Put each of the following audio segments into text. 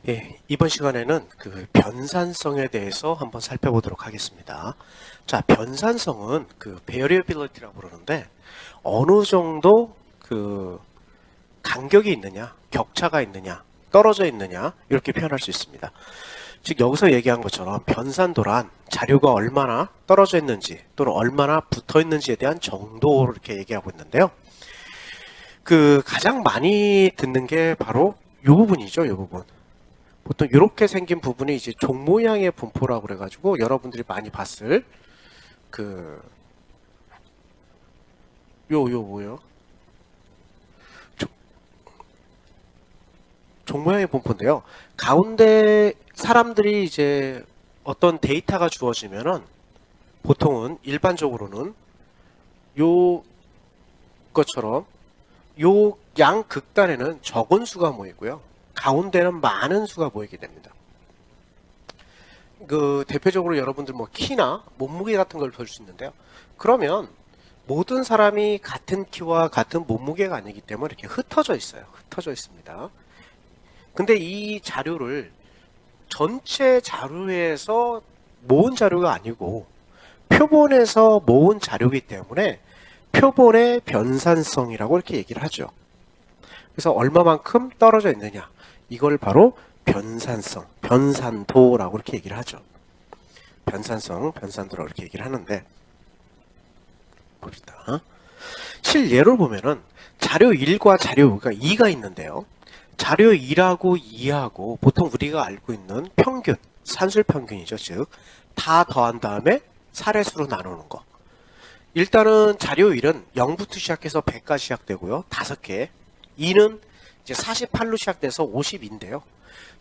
예, 이번 시간에는 그 변산성에 대해서 한번 살펴보도록 하겠습니다. 자, 변산성은 그 variability라고 부르는데 어느 정도 그 간격이 있느냐, 격차가 있느냐, 떨어져 있느냐 이렇게 표현할 수 있습니다. 즉 여기서 얘기한 것처럼 변산도란 자료가 얼마나 떨어져 있는지 또는 얼마나 붙어 있는지에 대한 정도를 이렇게 얘기하고 있는데요. 그 가장 많이 듣는 게 바로 이 부분이죠, 이 부분. 보통 이렇게 생긴 부분이 이제 종 모양의 분포라고 그래가지고 여러분들이 많이 봤을 그 뭐요? 종 모양의 분포인데요. 가운데 사람들이 이제 어떤 데이터가 주어지면은 보통은 일반적으로는 요 것처럼 요 양 극단에는 적은 수가 모이고요. 가운데는 많은 수가 모이게 됩니다. 그 대표적으로 여러분들 뭐 키나 몸무게 같은 걸 볼 수 있는데요. 그러면 모든 사람이 같은 키와 같은 몸무게가 아니기 때문에 이렇게 흩어져 있어요. 흩어져 있습니다. 근데 이 자료를 전체 자료에서 모은 자료가 아니고 표본에서 모은 자료이기 때문에 표본의 변산성이라고 이렇게 얘기를 하죠. 그래서 얼마만큼 떨어져 있느냐, 이걸 바로 변산성, 변산도라고 이렇게 얘기를 하죠. 변산성, 변산도라고 이렇게 얘기를 하는데, 봅시다. 실예로 보면은 자료 1과 자료 2가 있는데요. 자료 1하고 2하고 보통 우리가 알고 있는 평균, 산술 평균이죠. 즉, 다 더한 다음에 사례수로 나누는 거. 일단은 자료 1은 0부터 시작해서 100까지 시작되고요. 5개. 2는 이제 48로 시작돼서 50인데요.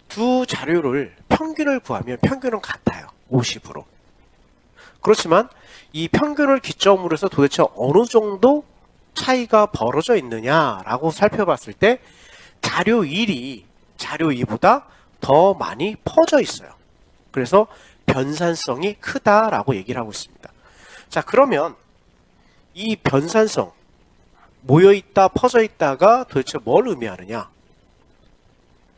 두 자료를 평균을 구하면 평균은 같아요. 50으로. 그렇지만 이 평균을 기점으로 해서 도대체 어느 정도 차이가 벌어져 있느냐라고 살펴봤을 때 자료 1이 자료 2보다 더 많이 퍼져 있어요. 그래서 변산성이 크다라고 얘기를 하고 있습니다. 자, 그러면 이 변산성, 모여있다, 퍼져있다가 도대체 뭘 의미하느냐?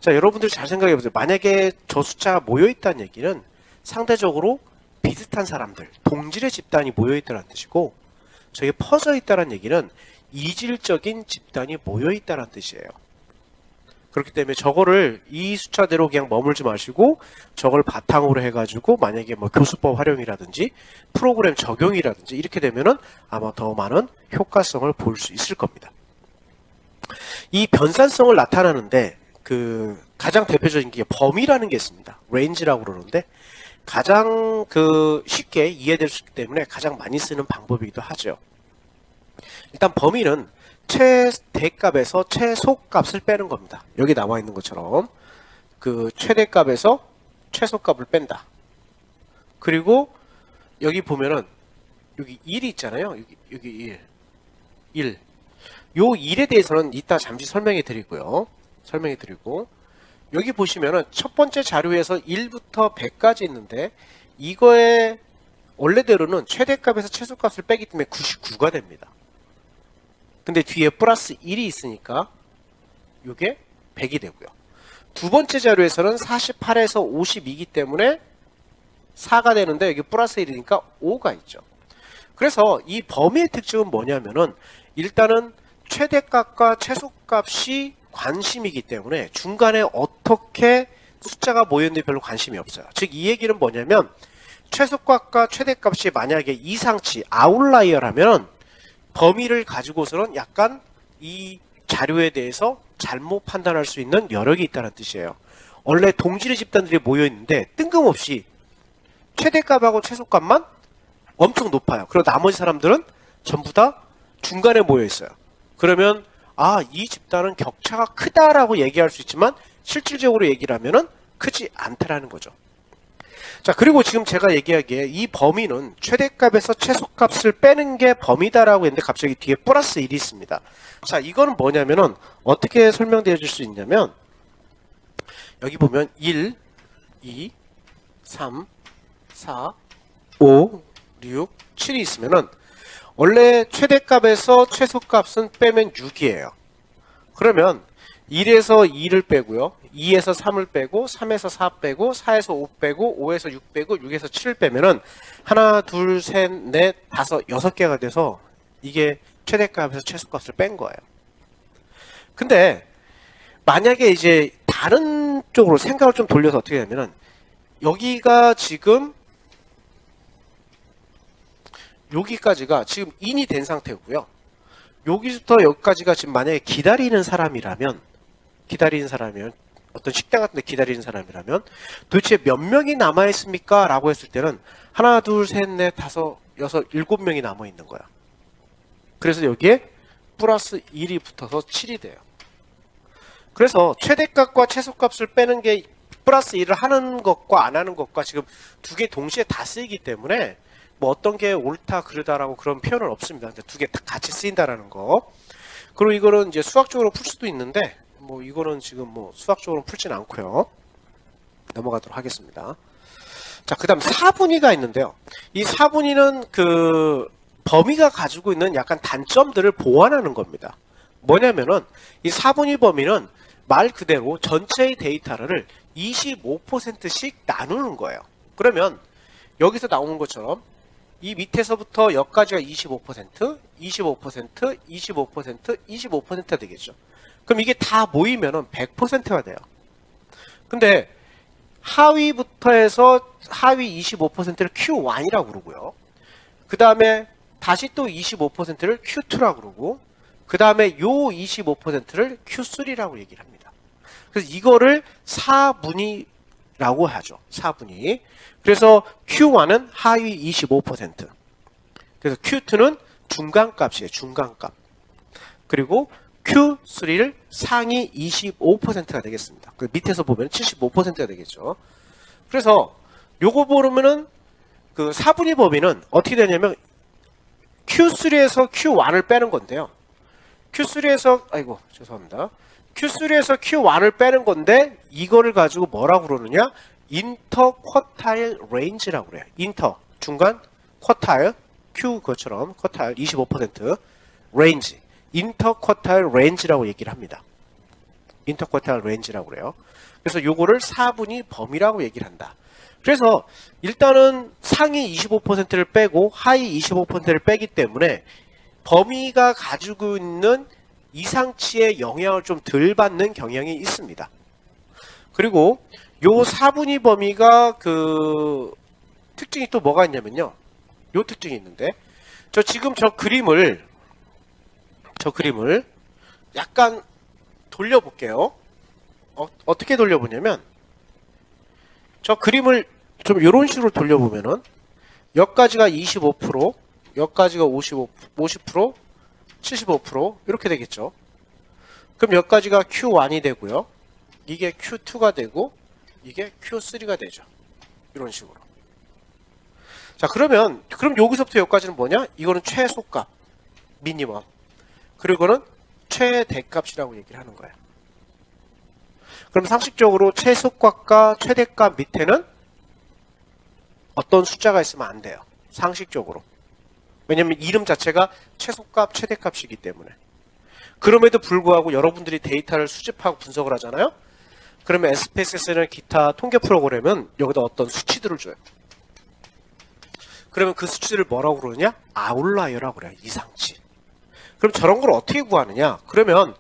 자, 여러분들 잘 생각해 보세요. 만약에 저 숫자가 모여있다는 얘기는 상대적으로 비슷한 사람들, 동질의 집단이 모여있다는 뜻이고, 저게 퍼져있다는 얘기는 이질적인 집단이 모여있다는 뜻이에요. 그렇기 때문에 저거를 이 숫자대로 그냥 머물지 마시고 저걸 바탕으로 해가지고 만약에 뭐 교수법 활용이라든지 프로그램 적용이라든지 이렇게 되면은 아마 더 많은 효과성을 볼 수 있을 겁니다. 이 변산성을 나타내는데 그 가장 대표적인 게 범위라는 게 있습니다. 레인지라고 그러는데 가장 그 쉽게 이해될 수 있기 때문에 가장 많이 쓰는 방법이기도 하죠. 일단 범위는 최대값에서 최소값을 빼는 겁니다. 여기 나와 있는 것처럼 그 최대값에서 최소값을 뺀다. 그리고 여기 보면은 여기 1이 있잖아요. 여기 1. 요 1에 대해서는 이따 잠시 설명해 드리고요. 여기 보시면은 첫 번째 자료에서 1부터 100까지 있는데 이거의 원래대로는 최대값에서 최소값을 빼기 때문에 99가 됩니다. 근데 뒤에 플러스 1이 있으니까 이게 100이 되고요. 두 번째 자료에서는 48에서 52이기 때문에 4가 되는데 여기 플러스 1이니까 5가 있죠. 그래서 이 범위의 특징은 뭐냐면은 일단은 최대값과 최소값이 관심이기 때문에 중간에 어떻게 숫자가 모였는지 별로 관심이 없어요. 즉 이 얘기는 뭐냐면 최소값과 최대값이 만약에 이상치, 아웃라이어라면 범위를 가지고서는 약간 이 자료에 대해서 잘못 판단할 수 있는 여력이 있다는 뜻이에요. 원래 동질의 집단들이 모여 있는데 뜬금없이 최대값하고 최소값만 엄청 높아요. 그리고 나머지 사람들은 전부 다 중간에 모여 있어요. 그러면 이 집단은 격차가 크다라고 얘기할 수 있지만 실질적으로 얘기를 하면은 크지 않다라는 거죠. 자, 그리고 지금 제가 얘기하기에 이 범위는 최대값에서 최소값을 빼는 게 범위다라고 했는데 갑자기 뒤에 플러스 1이 있습니다. 자, 이거는 뭐냐면은 어떻게 설명되어 줄 수 있냐면 여기 보면 1, 2, 3, 4, 5, 6, 7이 있으면은 원래 최대값에서 최소값은 빼면 6이에요. 그러면 1에서 2를 빼고요. 2에서 3을 빼고 3에서 4 빼고 4에서 5 빼고 5에서 6 빼고 6에서 7을 빼면은 하나, 둘, 셋, 넷, 다섯, 6개가 돼서 이게 최대값에서 최소값을 뺀 거예요. 근데 만약에 이제 다른 쪽으로 생각을 좀 돌려서 어떻게 되냐면은 여기가 지금 여기까지가 지금 인이 된 상태고요. 여기부터 여기까지가 지금 만약에 기다리는 사람이라면 어떤 식당 같은 데 기다리는 사람이라면 도대체 몇 명이 남아 있습니까? 라고 했을 때는 하나, 둘, 셋, 넷, 다섯, 여섯, 7명이 남아 있는 거야. 그래서 여기에 플러스 1이 붙어서 7이 돼요. 그래서 최대값과 최소값을 빼는 게 플러스 1을 하는 것과 안 하는 것과 지금 두 개 동시에 다 쓰이기 때문에 뭐 어떤 게 옳다 그르다라고 그런 표현은 없습니다. 근데 두 개 다 같이 쓰인다라는 거. 그리고 이거는 이제 수학적으로 풀 수도 있는데 뭐 이거는 지금 뭐 수학적으로 풀진 않고요. 넘어가도록 하겠습니다. 자, 그다음 4분위가 있는데요. 이 4분위는 그 범위가 가지고 있는 약간 단점들을 보완하는 겁니다. 뭐냐면은 이 4분위 범위는 말 그대로 전체의 데이터를 25%씩 나누는 거예요. 그러면 여기서 나오는 것처럼 이 밑에서부터 여기까지가 25%, 25%, 25%, 25%가 되겠죠. 그럼 이게 다 모이면은 100%가 돼요. 근데 하위부터 해서 하위 25%를 Q1이라고 그러고요. 그 다음에 다시 또 25%를 Q2라고 그러고, 그 다음에 요 25%를 Q3라고 얘기를 합니다. 그래서 이거를 4분위라고 하죠. 4분위. 그래서 Q1은 하위 25%. 그래서 Q2는 중간값이에요. 중간값. 그리고 Q3를 상위 25%가 되겠습니다. 그 밑에서 보면 75%가 되겠죠. 그래서 요거 보면은 그 4분위 범위는 어떻게 되냐면 Q3에서 Q1을 빼는 건데요. Q3에서 죄송합니다. Q3에서 Q1을 빼는 건데 이거를 가지고 뭐라고 그러느냐? 인터 쿼타일 레인지라고 그래요. 인터 중간 쿼타일 Q 그것처럼 쿼타일 25% 레인지 인터 쿼타일 레인지라고 얘기를 합니다. 인터 쿼타일 레인지라고 그래요. 그래서 요거를 4분위 범위라고 얘기를 한다. 그래서 일단은 상위 25%를 빼고 하위 25%를 빼기 때문에 범위가 가지고 있는 이상치의 영향을 좀 덜 받는 경향이 있습니다. 그리고 요 4분위 범위가 그 특징이 또 뭐가 있냐면요. 요 특징이 있는데 지금 저 그림을 약간 돌려볼게요. 어떻게 돌려보냐면 저 그림을 좀 이런 식으로 돌려보면은 여기까지가 25%, 여기까지가 50%, 75% 이렇게 되겠죠. 그럼 여기까지가 Q1이 되고요. 이게 Q2가 되고 이게 Q3가 되죠. 이런 식으로. 자, 그럼 여기서부터 여기까지는 뭐냐? 이거는 최소값, 미니멈. 그리고 이거는 최대값이라고 얘기를 하는 거예요. 그럼 상식적으로 최소값과 최대값 밑에는 어떤 숫자가 있으면 안 돼요. 상식적으로. 왜냐면 이름 자체가 최소값, 최대값이기 때문에. 그럼에도 불구하고 여러분들이 데이터를 수집하고 분석을 하잖아요. 그러면 SPSS나 기타 통계 프로그램은 여기다 어떤 수치들을 줘요. 그러면 그 수치들을 뭐라고 그러느냐? 아웃라이어라고 그래요. 이상치. 그럼 저런 걸 어떻게 구하느냐? 그러면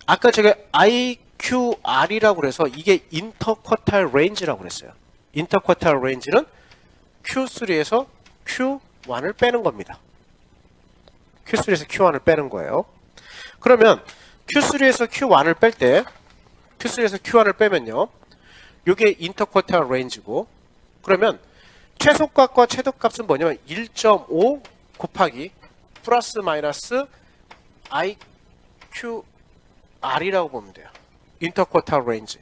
아까 제가 IQR이라고 그래서 이게 인터쿼탈 레인지라고 그랬어요. 인터쿼탈 레인지는 Q3에서 Q1을 빼는 겁니다. Q3에서 Q1을 빼는 거예요. 그러면 Q3에서 Q1을 뺄 때 Q3에서 Q1을 빼면요. 이게 인터쿼탈 레인지고 그러면 최소값과 최대값은 뭐냐면 1.5 곱하기 플러스 마이너스 IQR이라고 보면 돼요. 인터쿼탈 레인지.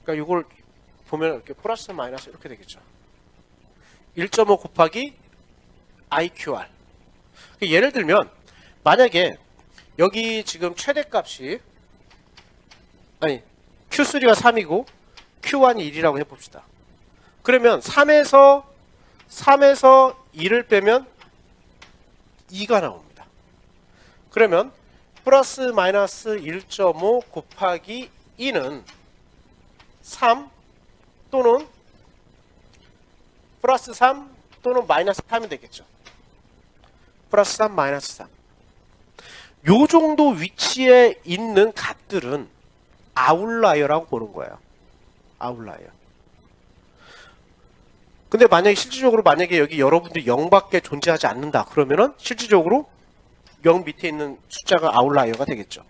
그러니까 이걸 보면 이렇게 플러스 마이너스 이렇게 되겠죠. 1.5 곱하기 IQR. 예를 들면 만약에 여기 지금 최대값이 Q3가 3이고 Q1이 1이라고 해봅시다. 그러면 3에서 1을 빼면 2가 나옵니다. 그러면 플러스 마이너스 1.5 곱하기 2는 3 또는 플러스 3 또는 마이너스 3이 되겠죠. 플러스 3 마이너스 3. 요 정도 위치에 있는 값들은 아웃라이어라고 보는 거예요. 아웃라이어. 근데 만약에 여기 여러분들이 0밖에 존재하지 않는다 그러면은 실질적으로 0 밑에 있는 숫자가 아웃라이어가 되겠죠.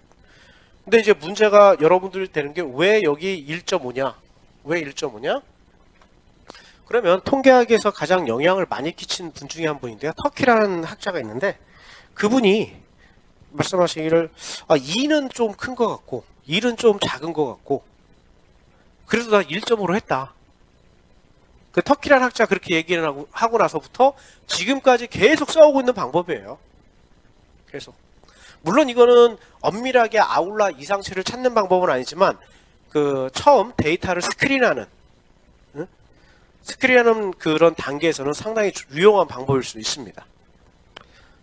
근데 이제 문제가 여러분들이 되는 게 왜 여기 1.5냐? 왜 1.5냐? 그러면 통계학에서 가장 영향을 많이 끼친 분 중에 한 분인데요. 터키라는 학자가 있는데 그분이 말씀하시기를 2는 좀 큰 것 같고 1은 좀 작은 것 같고 그래서 나 1.5로 했다. 그 터키라는 학자가 그렇게 얘기를 하고 나서부터 지금까지 계속 써오고 있는 방법이에요. 계속. 물론 이거는 엄밀하게 아웃라 이상치를 찾는 방법은 아니지만 그 처음 데이터를 스크린하는 그런 단계에서는 상당히 유용한 방법일 수 있습니다.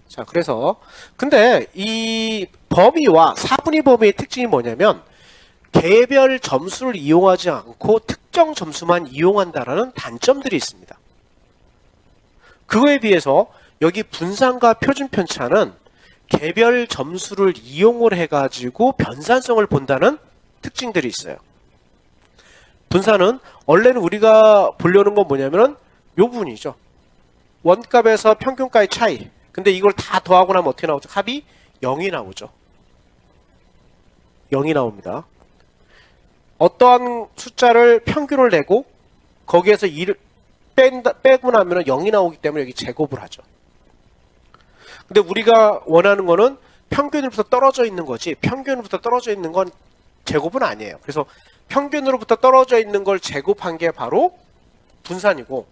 자, 그래서 근데 이 범위와 사분위 범위의 특징이 뭐냐면 개별 점수를 이용하지 않고 특정 점수만 이용한다라는 단점들이 있습니다. 그거에 비해서 여기 분산과 표준 편차는 개별 점수를 이용을 해가지고 변산성을 본다는 특징들이 있어요. 분산은 원래는 우리가 보려는 건 뭐냐면은 요 부분이죠. 원값에서 평균가의 차이. 근데 이걸 다 더하고 나면 어떻게 나오죠? 합이 0이 나오죠. 0이 나옵니다. 어떠한 숫자를 평균을 내고 거기에서 2를 빼고 나면 0이 나오기 때문에 여기 제곱을 하죠. 근데 우리가 원하는 거는 평균으로부터 떨어져 있는 거지 평균으로부터 떨어져 있는 건 제곱은 아니에요. 그래서 평균으로부터 떨어져 있는 걸 제곱한 게 바로 분산이고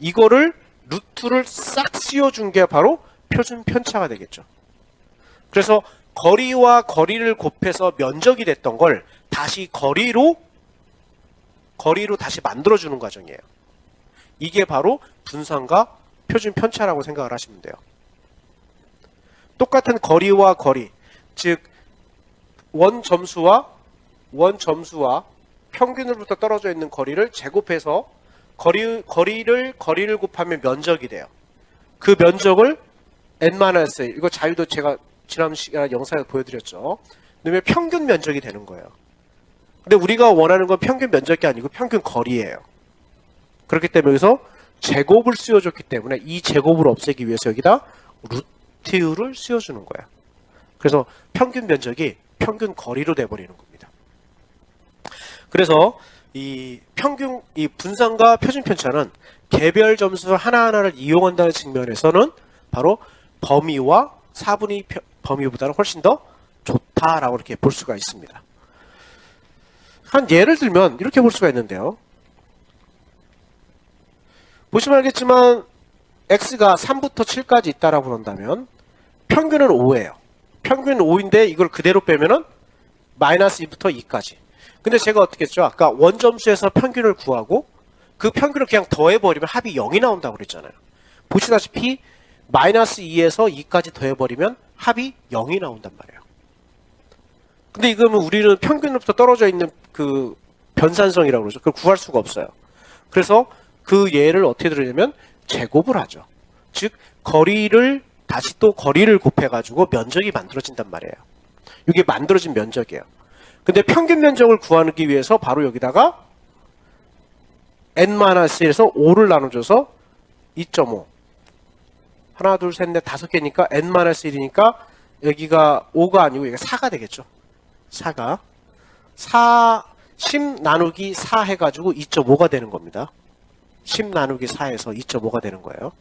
이거를 루트를 싹 씌워준 게 바로 표준 편차가 되겠죠. 그래서 거리와 거리를 곱해서 면적이 됐던 걸 다시 거리로 다시 만들어주는 과정이에요. 이게 바로 분산과 표준 편차라고 생각을 하시면 돼요. 똑같은 거리와 거리, 즉 원 점수와 평균으로부터 떨어져 있는 거리를 제곱해서 거리를 곱하면 면적이 돼요. 그 면적을 n-1 이거 자유도 제가 지난 시간 영상에 보여드렸죠. 그러면 평균 면적이 되는 거예요. 근데 우리가 원하는 건 평균 면적이 아니고 평균 거리예요. 그렇기 때문에 여기서 제곱을 씌워줬기 때문에 이 제곱을 없애기 위해서 여기다 루트를 씌워주는 거예요. 그래서 평균 면적이 평균 거리로 돼버리는 겁니다. 그래서 이 분산과 표준 편차는 개별 점수 하나하나를 이용한다는 측면에서는 바로 범위와 사분위 범위보다는 훨씬 더 좋다라고 이렇게 볼 수가 있습니다. 한 예를 들면 이렇게 볼 수가 있는데요. 보시면 알겠지만 x가 3부터 7까지 있다라고 그런다면 평균은 5예요. 평균은 5인데 이걸 그대로 빼면은 마이너스 2부터 2까지. 근데 제가 어떻게 했죠? 아까 원점수에서 평균을 구하고 그 평균을 그냥 더해버리면 합이 0이 나온다고 그랬잖아요. 보시다시피 마이너스 2에서 2까지 더해버리면 합이 0이 나온단 말이에요. 근데 이거는 우리는 평균으로부터 떨어져 있는 그 변산성이라고 그러죠. 그걸 구할 수가 없어요. 그래서 그 예를 어떻게 들으냐면 제곱을 하죠. 즉 다시 또 거리를 곱해가지고 면적이 만들어진단 말이에요. 이게 만들어진 면적이에요. 근데 평균 면적을 구하기 위해서 바로 여기다가 n-1에서 5를 나눠줘서 2.5 하나 둘 셋 넷 다섯 개니까 n-1이니까 여기가 5가 아니고 여기가 4가 되겠죠. 4가 10 나누기 4 해가지고 2.5가 되는 겁니다. 10 나누기 4에서 2.5가 되는 거예요.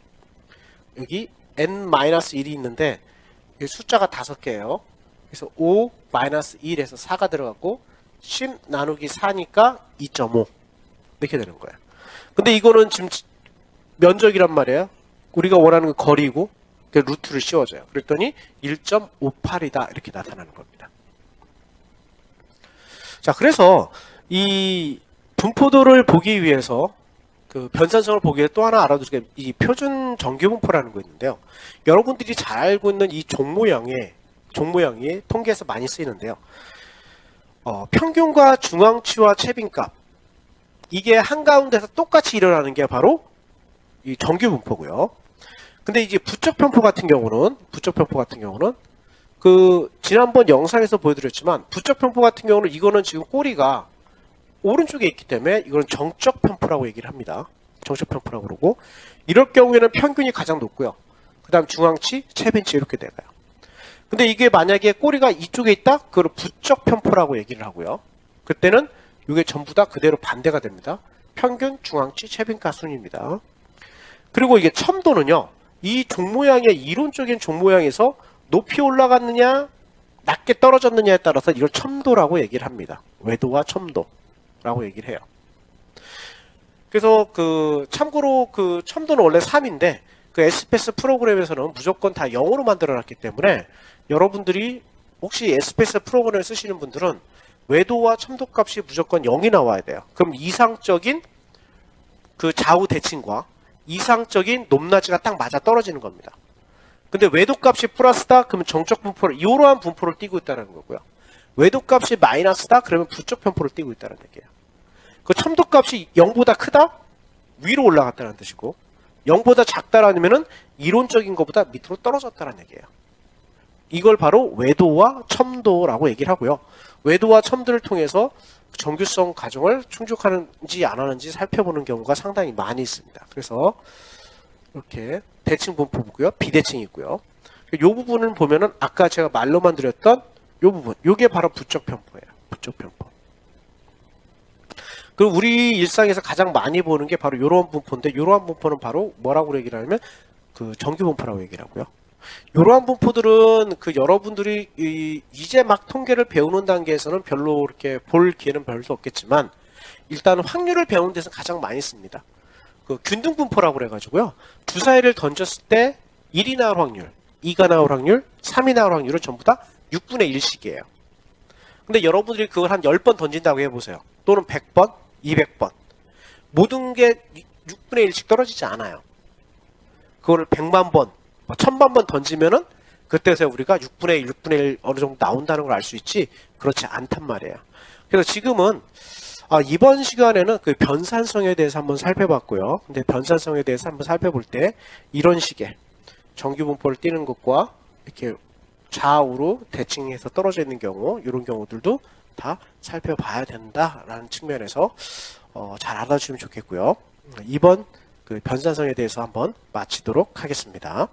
여기 n-1이 있는데 여기 숫자가 5개예요. 그래서 5-1에서 4가 들어갔고 10 나누기 4니까 2.5 이렇게 되는 거예요. 근데 이거는 지금 면적이란 말이에요. 우리가 원하는 건 거리고 루트를 씌워줘요. 그랬더니 1.58이다 이렇게 나타나는 겁니다. 자, 그래서 이 분포도를 보기 위해서 그 변산성을 보기 위해 또 하나 알아두시게 이 표준 정규분포라는 거 있는데요. 여러분들이 잘 알고 있는 이 종 모양의 종 모양이 통계에서 많이 쓰이는데요. 평균과 중앙치와 최빈값, 이게 한가운데서 똑같이 일어나는 게 바로 이 정규 분포고요. 근데 이제 부적 편포 같은 경우는 그 지난번 영상에서 보여드렸지만, 부적 편포 같은 경우는 이거는 지금 꼬리가 오른쪽에 있기 때문에 이거는 정적 편포라고 얘기를 합니다. 정적 편포라고 그러고, 이럴 경우에는 평균이 가장 높고요. 그 다음 중앙치, 최빈치 이렇게 돼가요. 근데 이게 만약에 꼬리가 이쪽에 있다? 그걸 부적 편포라고 얘기를 하고요. 그때는 이게 전부 다 그대로 반대가 됩니다. 평균, 중앙치, 최빈가 순입니다. 그리고 이게 첨도는요, 이 종 모양의 이론적인 종 모양에서 높이 올라갔느냐, 낮게 떨어졌느냐에 따라서 이걸 첨도라고 얘기를 합니다. 외도와 첨도라고 얘기를 해요. 그래서 참고로 첨도는 원래 3인데, 그 SPS 프로그램에서는 무조건 다 0으로 만들어 놨기 때문에, 여러분들이 혹시 SPS 프로그램을 쓰시는 분들은 외도와 첨도 값이 무조건 0이 나와야 돼요. 그럼 이상적인 그 좌우 대칭과 이상적인 높낮이가 딱 맞아 떨어지는 겁니다. 근데 외도 값이 플러스다? 그러면 정적 분포를, 이러한 분포를 띄고 있다는 거고요. 외도 값이 마이너스다? 그러면 부적 편포를 띄고 있다는 얘기예요. 그 첨도 값이 0보다 크다? 위로 올라갔다는 뜻이고, 0보다 작다라면은 이론적인 것보다 밑으로 떨어졌다는 얘기예요. 이걸 바로 외도와 첨도라고 얘기를 하고요. 외도와 첨도를 통해서 정규성 가정을 충족하는지 안 하는지 살펴보는 경우가 상당히 많이 있습니다. 그래서 이렇게 대칭 분포 보고요. 비대칭이 있고요. 이 부분을 보면은 아까 제가 말로만 드렸던 이 부분, 이게 바로 부적 편포예요. 부적 편포. 그리고 우리 일상에서 가장 많이 보는 게 바로 이러한 분포인데, 이러한 분포는 바로 뭐라고 얘기를 하냐면 그 정규 분포라고 얘기를 하고요. 이러한 분포들은 여러분들이 이제 막 통계를 배우는 단계에서는 별로 이렇게 볼 기회는 별로 없겠지만, 일단 확률을 배우는 데서 가장 많이 씁니다. 균등 분포라고 그래가지고요. 주사위를 던졌을 때 1이 나올 확률, 2가 나올 확률, 3이 나올 확률은 전부 다 6분의 1씩이에요. 근데 여러분들이 그걸 한 10번 던진다고 해보세요. 또는 100번, 200번. 모든 게 6분의 1씩 떨어지지 않아요. 그거를 100만 번, 1000만 번 던지면은 그때서 우리가 6분의 1, 6분의 1 어느 정도 나온다는 걸 알 수 있지, 그렇지 않단 말이에요. 그래서 지금은 이번 시간에는 그 변산성에 대해서 한번 살펴봤고요. 근데 변산성에 대해서 한번 살펴볼 때 이런 식의 정규 분포를 띄는 것과 이렇게 좌우로 대칭해서 떨어져 있는 경우, 이런 경우들도 다 살펴봐야 된다라는 측면에서 잘 알아주시면 좋겠고요. 이번 그 변산성에 대해서 한번 마치도록 하겠습니다.